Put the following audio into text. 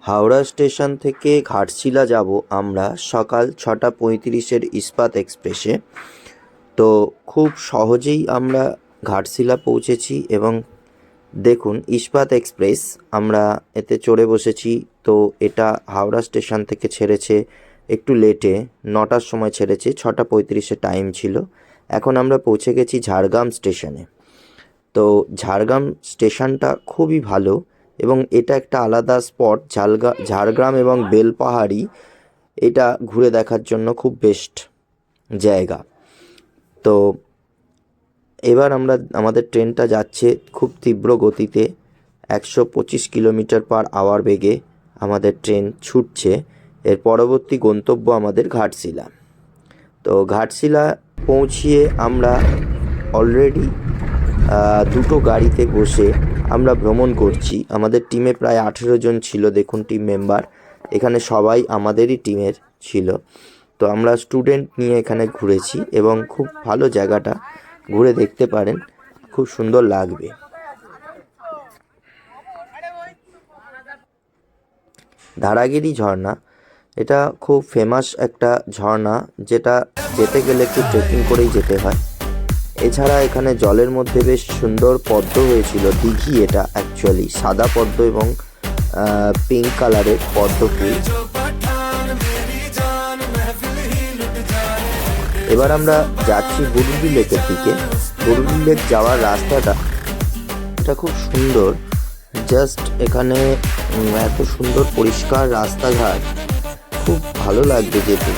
Howrah station থেকে ঘাটশিলা যাব আমরা সকাল 6:35-এর ইস্পাত এক্সপ্রেসে। তো খুব সহজেই আমরা ঘাটশিলা পৌঁছেছি এবং দেখুন ইস্পাত এক্সপ্রেস আমরা এতে চড়ে বসেছি। তো এটা হাওড়া স্টেশন থেকে ছেড়েছে একটু লেটে, 9টার সময় ছেড়েছে, 6:35-এ টাইম ছিল। এখন আমরা পৌঁছে গেছি ঝাড়গ্রাম স্টেশনে। তো ঝাড়গ্রাম স্টেশনটা খুবই ভালো এবং এটা একটা আলাদা স্পট। ঝাড়গ্রাম এবং বেলপাহাড়ি এটা ঘুরে দেখার জন্য খুব বেস্ট জায়গা। তো এবার আমাদের ট্রেনটা যাচ্ছে খুব তীব্র গতিতে, 125 কিলোমিটার/আওয়ার বেগে আমাদের ট্রেন ছুটছে। এর পরবর্তী গন্তব্য আমাদের ঘাটশিলা। তো ঘাটশিলা পৌঁছিয়ে আমরা অলরেডি দুটো গাড়িতে বসে আমরা ভ্রমণ করছি। আমাদের টিমে প্রায় 18 জন ছিল, দেখুন টিম মেম্বার এখানে সবাই আমাদেরই টিমের ছিল। তো আমরা স্টুডেন্ট নিয়ে এখানে ঘুরেছি এবং খুব ভালো জায়গাটা, ঘুরে দেখতে পারেন, খুব সুন্দর লাগবে। ধারাগিরি ঝর্ণা এটা খুব ফেমাস একটা ঝর্ণা, যেটা যেতে গেলে একটু ট্রেকিং করেই যেতে হয়। এছাড়া এখানে জলের মধ্যে বেশ সুন্দর পদ্ম হয়েছিল, দিঘি এটা অ্যাকচুয়ালি, সাদা পদ্ম এবং পিঙ্ক কালারের পদ্ম ফুল। এবার আমরা যাচ্ছি বুরুডি লেকের দিকে। বুরুডি লেক যাওয়ার রাস্তাটা এটা খুব সুন্দর, জাস্ট এখানে এত সুন্দর পরিষ্কার রাস্তাঘাট, খুব ভালো লাগবে যেতে।